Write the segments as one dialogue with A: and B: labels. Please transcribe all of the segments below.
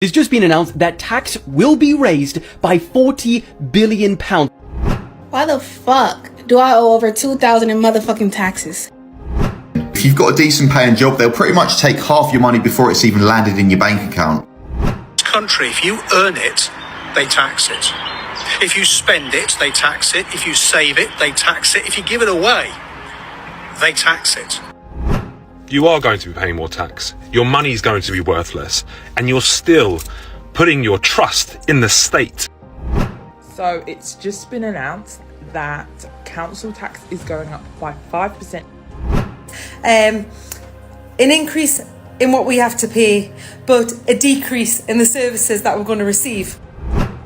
A: It's just been announced that tax will be raised by £40 billion.
B: Why the fuck do I owe over $2,000 in motherfucking taxes?
C: If you've got a decent paying job, they'll pretty much take half your money before it's even landed in your bank account.
D: This country, if you earn it, they tax it. If you spend it, they tax it. If you save it, they tax it. If you give it away, they tax it.
E: You are going to be paying more tax. Your money is going to be worthless, and you're still putting your trust in the state.
F: So it's just been announced that council tax is going up by 5%.
G: An increase in what we have to pay, but a decrease in the services that we're going to receive.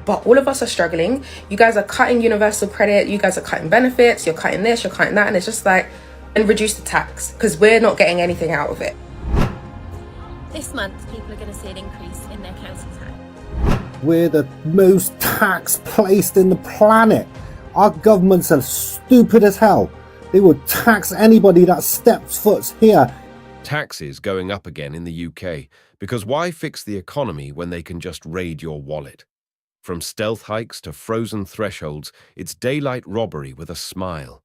H: But all of us are struggling. You guys are cutting universal credit, you guys are cutting benefits, you're cutting this, you're cutting that, and it's just like, and reduce the tax, because we're not getting anything out of it.
I: This month, people are going to see an increase in their council tax.
J: We're the most taxed place in the planet. Our governments are stupid as hell. They would tax anybody that steps foot here.
K: Taxes going up again in the UK, because why fix the economy when they can just raid your wallet? From stealth hikes to frozen thresholds, it's daylight robbery with a smile.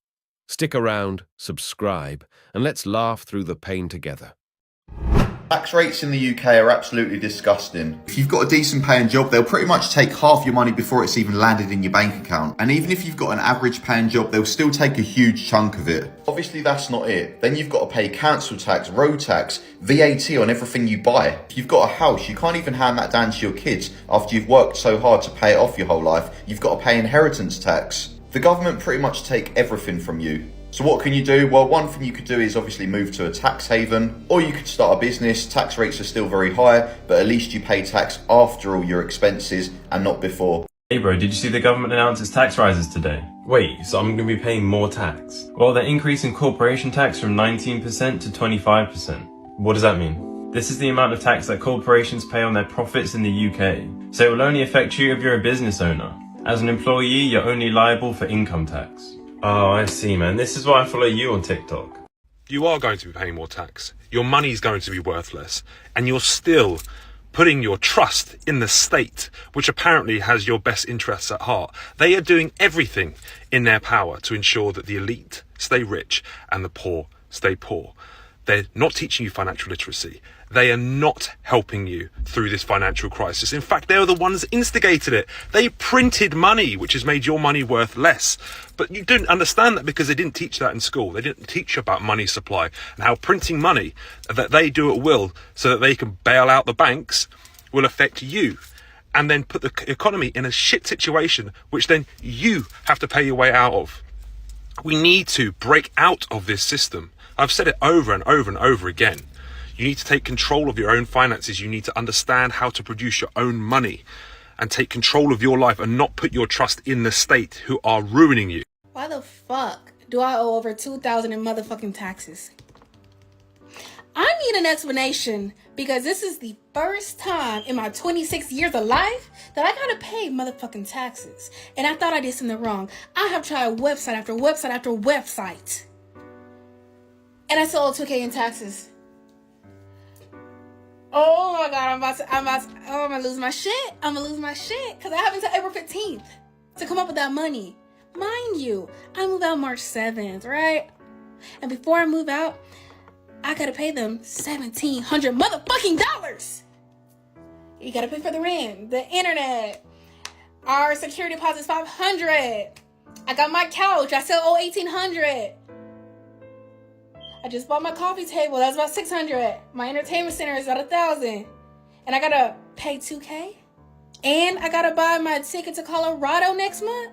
K: Stick around, subscribe, and let's laugh through the pain together.
C: Tax rates in the UK are absolutely disgusting. If you've got a decent paying job, they'll pretty much take half your money before it's even landed in your bank account. And even if you've got an average paying job, they'll still take a huge chunk of it. Obviously, that's not it. Then you've got to pay council tax, road tax, VAT on everything you buy. If you've got a house, you can't even hand that down to your kids after you've worked so hard to pay it off your whole life. You've got to pay inheritance tax. The government pretty much take everything from you. So what can you do? Well, one thing you could do is obviously move to a tax haven, or you could start a business. Tax rates are still very high, but at least you pay tax after all your expenses and not before.
L: Hey bro, did you see the government announce its tax rises today? Wait, so I'm going to be paying more tax? Well, they're increasing corporation tax from 19% to 25%. What does that mean? This is the amount of tax that corporations pay on their profits in the UK. So it will only affect you if you're a business owner. As an employee, you're only liable for income tax. Oh, I see, man. This is why I follow you on TikTok.
E: You are going to be paying more tax. Your money is going to be worthless, and you're still putting your trust in the state, which apparently has your best interests at heart. They are doing everything in their power to ensure that the elite stay rich and the poor stay poor. They're not teaching you financial literacy. They are not helping you through this financial crisis. In fact, they were the ones that instigated it. They printed money, which has made your money worth less. But you didn't understand that because they didn't teach that in school. They didn't teach you about money supply and how printing money that they do at will so that they can bail out the banks will affect you and then put the economy in a shit situation, which then you have to pay your way out of. We need to break out of this system. I've said it over and over and over again. You need to take control of your own finances. You need to understand how to produce your own money and take control of your life and not put your trust in the state who are ruining you.
B: Why the fuck do I owe over $2,000 in motherfucking taxes? I need an explanation because this is the first time in my 26 years of life that I gotta pay motherfucking taxes. And I thought I did something wrong. I have tried website after website after website. And I still owe $2,000 in taxes. Oh my god, I'm gonna lose my shit. I'm gonna lose my shit because I have until April 15th to come up with that money. Mind you, I move out March 7th, right? And before I move out, I gotta pay them $1,700 motherfucking dollars. You gotta pay for the rent, the internet, our security deposit is $500. I got my couch, I still owe $1,800. I just bought my coffee table. That's about $600. My entertainment center is about $1,000. And I gotta pay $2,000. And I gotta buy my ticket to Colorado next month.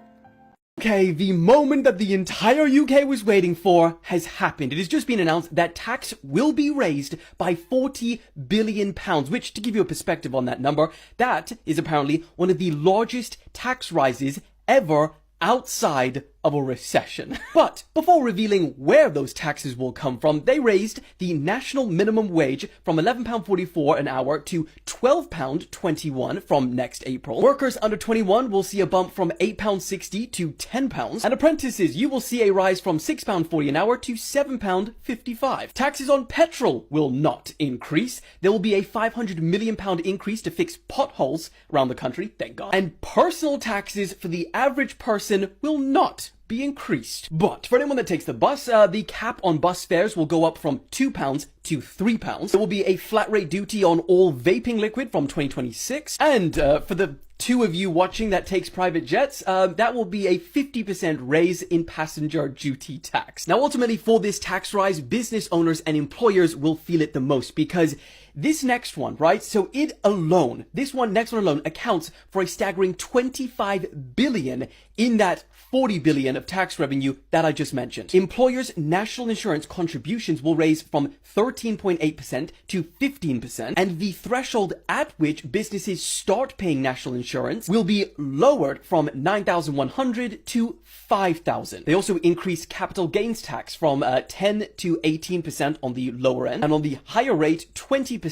A: Okay, the moment that the entire UK was waiting for has happened. It has just been announced that tax will be raised by £40 billion, which, to give you a perspective on that number, that is apparently one of the largest tax rises ever outside of a recession. But before revealing where those taxes will come from, they raised the national minimum wage from £11.44 an hour to £12.21 from next April. Workers under 21 will see a bump from £8.60 to £10. And apprentices, you will see a rise from £6.40 an hour to £7.55. Taxes on petrol will not increase. There will be a £500 million increase to fix potholes around the country, thank God. And personal taxes for the average person will not be increased. But for anyone that takes the bus, the cap on bus fares will go up from £2 to £3. There will be a flat rate duty on all vaping liquid from 2026. And for the two of you watching that takes private jets, that will be a 50% raise in passenger duty tax. Now, ultimately, for this tax rise, business owners and employers will feel it the most because this next one, right? So it alone, next one alone accounts for a staggering 25 billion in that 40 billion of tax revenue that I just mentioned. Employers' national insurance contributions will raise from 13.8% to 15%, and the threshold at which businesses start paying national insurance will be lowered from 9,100 to 5,000. They also increase capital gains tax from 10 to 18% on the lower end, and on the higher rate, 20%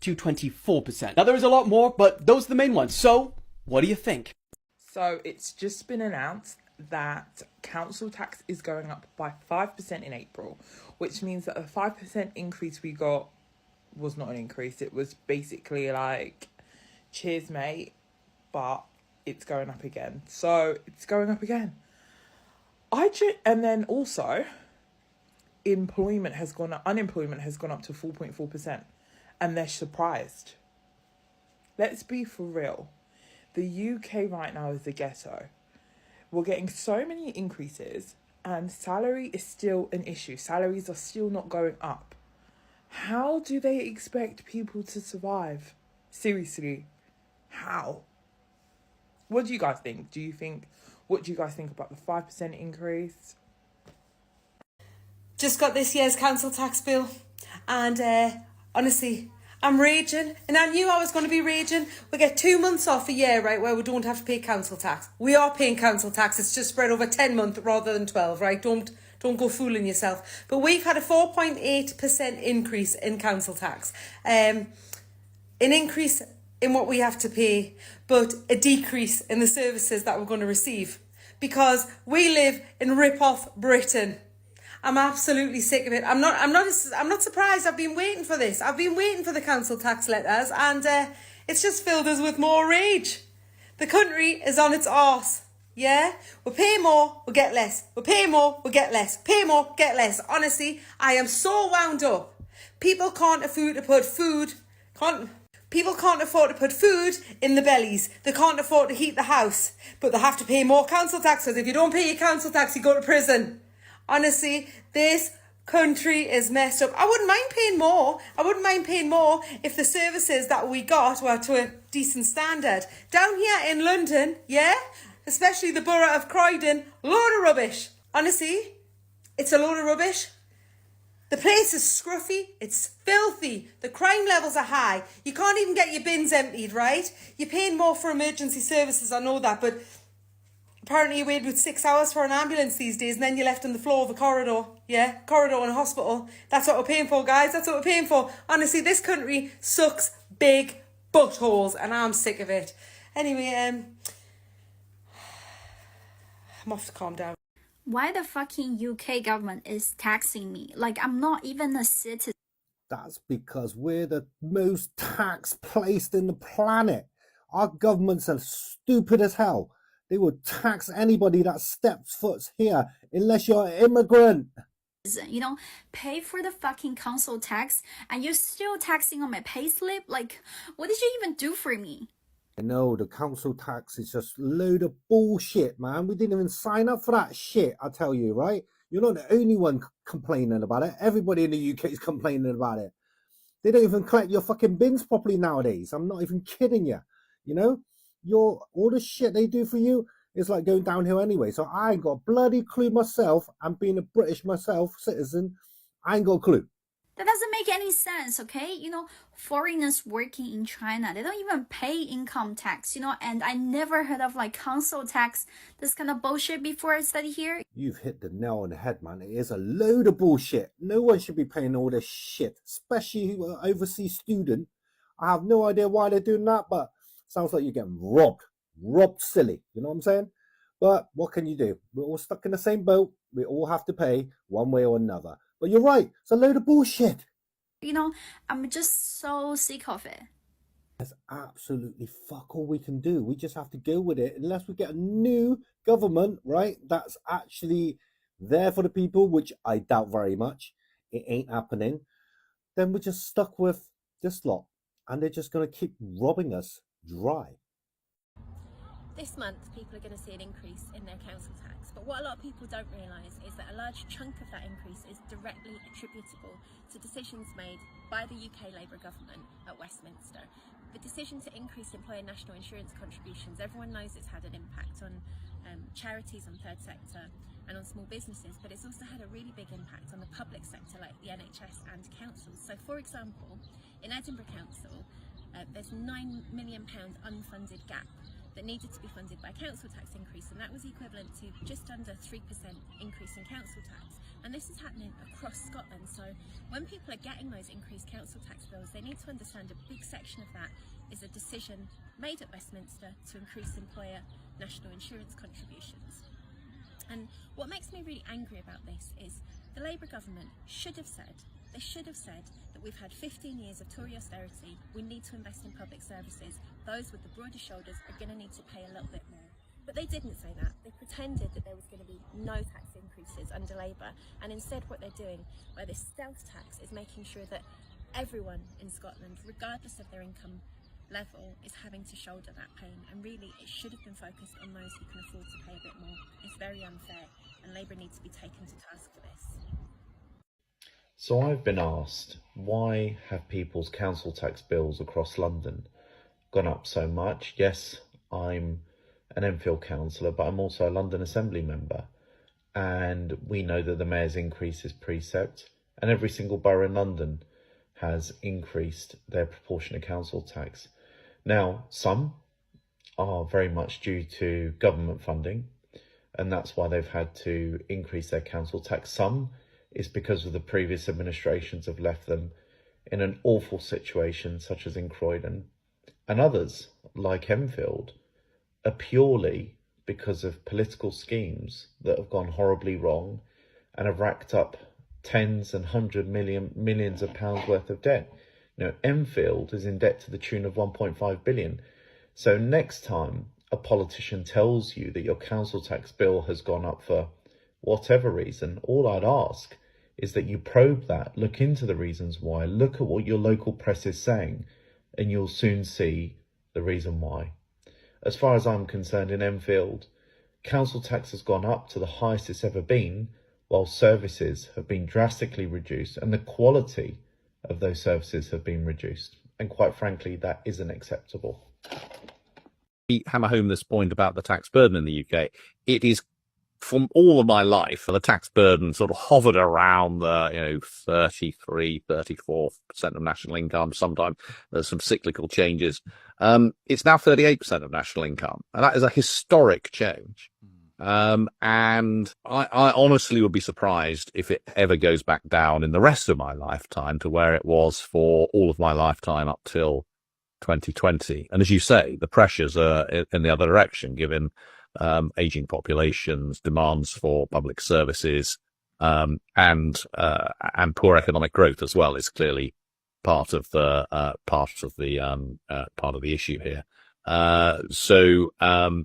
A: to 24%. Now there is a lot more, but those are the main ones. So, what do you think?
F: So it's just been announced that council tax is going up by 5% in April, which means that the 5% increase we got was not an increase. It was basically like, cheers, mate, but it's going up again. So it's going up again. And then also, unemployment has gone up to 4.4%, and they're surprised. Let's be for real. The UK right now is the ghetto. We're getting so many increases and salary is still an issue. Salaries are still not going up. How do they expect people to survive? Seriously, how? What do you guys think? What do you guys think about the 5% increase?
G: Just got this year's council tax bill, and honestly, I'm raging, and I knew I was going to be raging. We get 2 months off a year, right, where we don't have to pay council tax. We are paying council tax. It's just spread over 10 months rather than 12, right? Don't go fooling yourself. But we've had a 4.8% increase in council tax. An increase in what we have to pay, but a decrease in the services that we're going to receive, because we live in rip-off Britain. I'm absolutely sick of it. I'm not surprised. I've been waiting for this. I've been waiting for the council tax letters, and it's just filled us with more rage. The country is on its arse. Yeah? We pay more, we get less. We pay more, we get less. Pay more, get less. Honestly, I am so wound up. People can't afford to put food in the bellies. They can't afford to heat the house, but they have to pay more council tax, because if you don't pay your council tax, you go to prison. Honestly, this country is messed up. I wouldn't mind paying more if the services that we got were to a decent standard. Down here in London, yeah, especially the borough of Croydon, load of rubbish. Honestly, it's a load of rubbish. The place is scruffy, it's filthy, the crime levels are high. You can't even get your bins emptied, right? You're paying more for emergency services, I know that, but apparently you wait about 6 hours for an ambulance these days, and then you're left on the floor of a corridor. Yeah, corridor in a hospital. That's what we're paying for, guys. That's what we're paying for. Honestly, this country sucks big buttholes, and I'm sick of it. Anyway, I'm off to calm down.
M: Why the fucking UK government is taxing me? Like, I'm not even a citizen.
J: That's because we're the most taxed place in the planet. Our governments are stupid as hell. They would tax anybody that steps foot here unless you're an immigrant.
M: You know, pay for the fucking council tax, and you're still taxing on my payslip? Like, what did you even do for me?
J: No, the council tax is just a load of bullshit, man. We didn't even sign up for that shit, I tell you, right? You're not the only one complaining about it. Everybody in the UK is complaining about it. They don't even collect your fucking bins properly nowadays. I'm not even kidding you. You know, all the shit they do for you is like going downhill anyway. So I ain't got a bloody clue myself. And being a British myself, citizen, I ain't got a clue.
M: That doesn't make any sense, okay? You know, foreigners working in China, they don't even pay income tax, you know, and I never heard of like council tax, this kind of bullshit before I studied here.
J: You've hit the nail on the head, man. It is a load of bullshit. No one should be paying all this shit, especially an overseas student. I have no idea why they're doing that, but sounds like you're getting robbed. Robbed silly, you know what I'm saying? But what can you do? We're all stuck in the same boat. We all have to pay one way or another. But you're right, it's a load of bullshit.
M: You know, I'm just so sick of it.
J: There's absolutely fuck all we can do. We just have to go with it unless we get a new government, right? That's actually there for the people, which I doubt very much. It ain't happening. Then we're just stuck with this lot. And they're just going to keep robbing us dry.
I: This month, people are going to see an increase in their council tax, but what a lot of people don't realise is that a large chunk of that increase is directly attributable to decisions made by the UK Labour government at Westminster. The decision to increase employer national insurance contributions, everyone knows it's had an impact on charities, on third sector and on small businesses, but it's also had a really big impact on the public sector like the NHS and councils. So for example, in Edinburgh Council, there's £9 million unfunded gap that needed to be funded by council tax increase, and that was equivalent to just under 3% increase in council tax. And this is happening across Scotland, so when people are getting those increased council tax bills, they need to understand a big section of that is a decision made at Westminster to increase employer national insurance contributions. And what makes me really angry about this is the Labour government should have said that we've had 15 years of Tory austerity, we need to invest in public services, those with the broader shoulders are going to need to pay a little bit more. But they didn't say that. They pretended that there was going to be no tax increases under Labour, and instead what they're doing by this stealth tax is making sure that everyone in Scotland, regardless of their income level, is having to shoulder that pain, and really it should have been focused on those who can afford to pay a bit more. It's very unfair, and Labour needs to be taken to task for this.
N: So I've been asked, why have people's council tax bills across London gone up so much? Yes, I'm an Enfield councillor, but I'm also a London Assembly member. And we know that the Mayor's increase is precept, and every single borough in London has increased their proportionate council tax. Now, some are very much due to government funding, and that's why they've had to increase their council tax. Some is because of the previous administrations have left them in an awful situation, such as in Croydon. And others, like Enfield, are purely because of political schemes that have gone horribly wrong and have racked up tens and millions of pounds worth of debt. You know, Enfield is in debt to the tune of 1.5 billion. So next time a politician tells you that your council tax bill has gone up for whatever reason, all I'd ask is that you probe that, look into the reasons why, look at what your local press is saying, and you'll soon see the reason why. As far as I'm concerned, in Enfield, council tax has gone up to the highest it's ever been, while services have been drastically reduced and the quality of those services have been reduced. And quite frankly, that isn't acceptable.
O: Hammer home this point about the tax burden in the UK. It is, from all of my life, the tax burden sort of hovered around the 33, 34% of national income. Sometimes there's some cyclical changes. It's now 38% of national income, and that is a historic change. And I honestly would be surprised if it ever goes back down in the rest of my lifetime to where it was for all of my lifetime up till 2020. And as you say, the pressures are in the other direction, given aging populations, demands for public services, and poor economic growth as well is clearly part of the issue here. So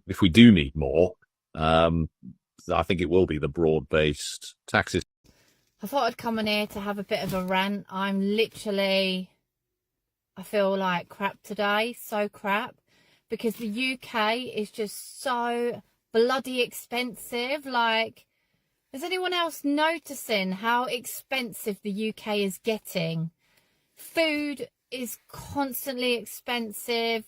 O: if we do need more, I think it will be the broad-based taxes.
P: I thought I'd come on here to have a bit of a rant. I feel like crap today, so crap, because the UK is just so bloody expensive. Like, is anyone else noticing how expensive the UK is getting? Food is constantly expensive.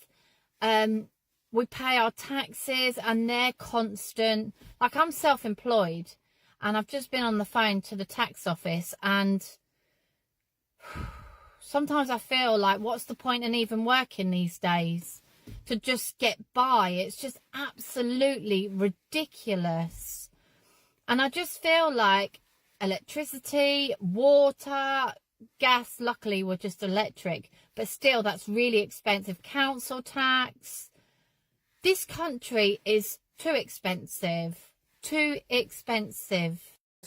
P: We pay our taxes and they're constant. Like, I'm self-employed and I've just been on the phone to the tax office, and sometimes I feel like, what's the point in even working these days to just get by? It's just absolutely ridiculous. And I just feel like electricity, water, gas, luckily we're just electric, but still that's really expensive. Council tax. This country is too expensive. Too expensive.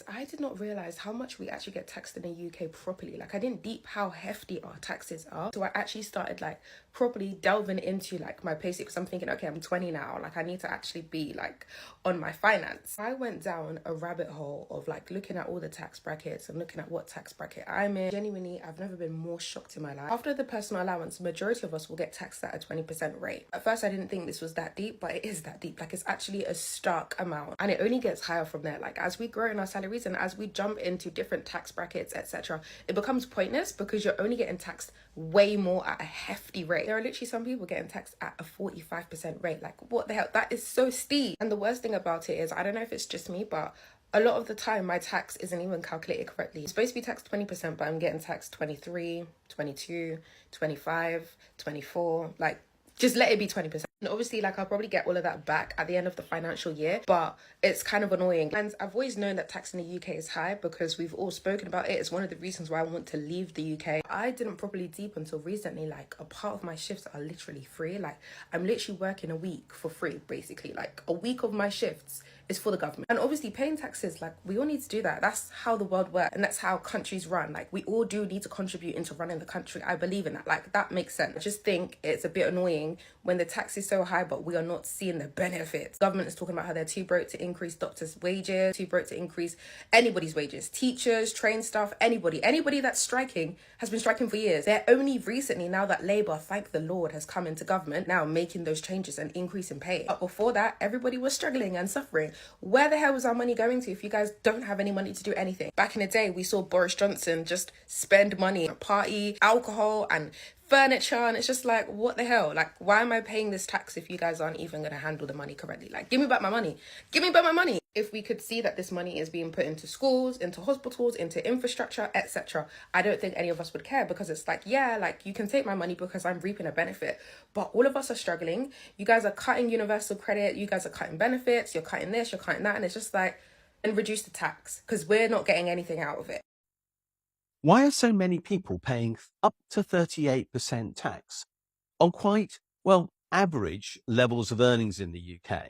H: I did not realize how much we actually get taxed in the UK properly. Like, I didn't deep how hefty our taxes are. So I actually started like properly delving into like my payslip, because I'm thinking, okay, I'm 20 now, like I need to actually be like on my finance. I went down a rabbit hole of like looking at all the tax brackets and looking at what tax bracket I'm in. Genuinely, I've never been more shocked in my life. After the personal allowance, the majority of us will get taxed at a 20% rate. At first I didn't think this was that deep, but it is that deep. Like, it's actually a stark amount, and it only gets higher from there. Like, as we grow in our salaries and as we jump into different tax brackets, etc., it becomes pointless because you're only getting taxed way more at a hefty rate. There are literally some people getting taxed at a 45% rate. Like, what the hell? That is so steep. And the worst thing about it is, I don't know if it's just me, but a lot of the time my tax isn't even calculated correctly. It's supposed to be taxed 20%, but I'm getting taxed 23, 22, 25, 24. Like, just let it be 20%. And obviously, like, I'll probably get all of that back at the end of the financial year, but it's kind of annoying. And I've always known that tax in the UK is high because we've all spoken about it. It's one of the reasons why I want to leave the UK. I didn't properly deep until recently, like, a part of my shifts are literally free. Like, I'm literally working a week for free, basically. Like, a week of my shifts is for the government. And obviously paying taxes, like, we all need to do that. That's how the world works, and that's how countries run. Like, we all do need to contribute into running the country. I believe in that. Like, that makes sense. I just think it's a bit annoying when the tax is so high but we are not seeing the benefits. Government is talking about how they're too broke to increase doctors' wages, too broke to increase anybody's wages, teachers, train staff, anybody that's striking has been striking for years. They're only recently, now that Labour, thank the Lord, has come into government, now making those changes and increasing pay. But before that, everybody was struggling and suffering. Where the hell was our money going to if you guys don't have any money to do anything? Back in the day, we saw Boris Johnson just spend money on party, alcohol and furniture, and it's just like, what the hell? Like, why am I paying this tax if you guys aren't even going to handle the money correctly? Like, give me back my money. Give me back my money. If we could see that this money is being put into schools, into hospitals, into infrastructure, etc., I don't think any of us would care, because it's like, yeah, like, you can take my money because I'm reaping a benefit, but all of us are struggling. You guys are cutting universal credit, you guys are cutting benefits, you're cutting this, you're cutting that, and it's just like, and reduce the tax because we're not getting anything out of it.
Q: Why are so many people paying up to 38% tax on quite, well, average levels of earnings in the UK?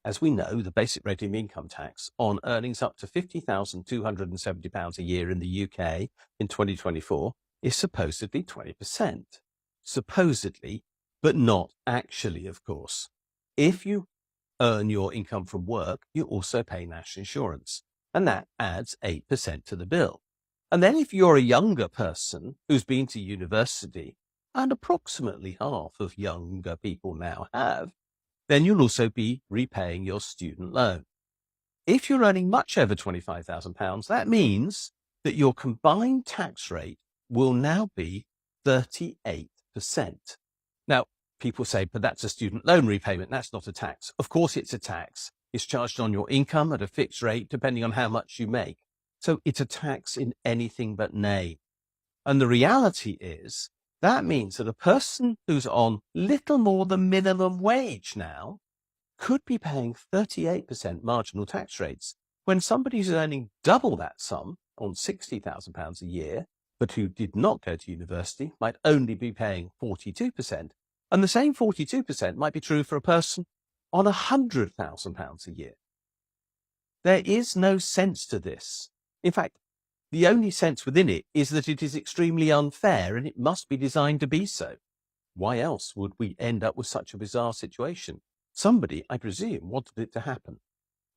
Q: As we know, the basic rate of income tax on earnings up to £50,270 a year in the UK in 2024 is supposedly 20%. Supposedly, but not actually, of course. If you earn your income from work, you also pay national insurance, and that adds 8% to the bill. And then if you're a younger person who's been to university, and approximately half of younger people now have, then you'll also be repaying your student loan. If you're earning much over £25,000, that means that your combined tax rate will now be 38%. Now, people say, but that's a student loan repayment, that's not a tax. Of course it's a tax. It's charged on your income at a fixed rate, depending on how much you make. So it's a tax in anything but name. And the reality is, that means that a person who's on little more than minimum wage now could be paying 38% marginal tax rates, when somebody who's earning double that sum on £60,000 a year, but who did not go to university, might only be paying 42%. And the same 42% might be true for a person on £100,000 a year. There is no sense to this. In fact, the only sense within it is that it is extremely unfair and it must be designed to be so. Why else would we end up with such a bizarre situation? Somebody, I presume, wanted it to happen.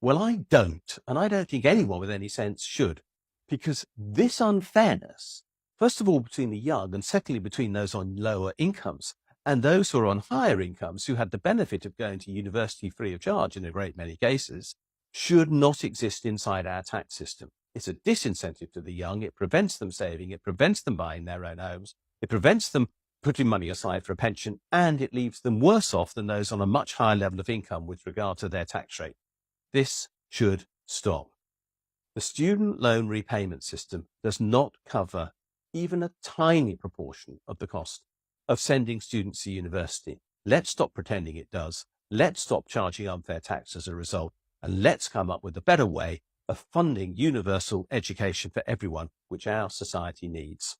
Q: Well, I don't, and I don't think anyone with any sense should, because this unfairness, first of all between the young and secondly between those on lower incomes and those who are on higher incomes who had the benefit of going to university free of charge in a great many cases, should not exist inside our tax system. It's a disincentive to the young. It prevents them saving. It prevents them buying their own homes. It prevents them putting money aside for a pension, and it leaves them worse off than those on a much higher level of income with regard to their tax rate. This should stop. The student loan repayment system does not cover even a tiny proportion of the cost of sending students to university. Let's stop pretending it does. Let's stop charging unfair tax as a result. And let's come up with a better way of funding universal education for everyone, which our society needs.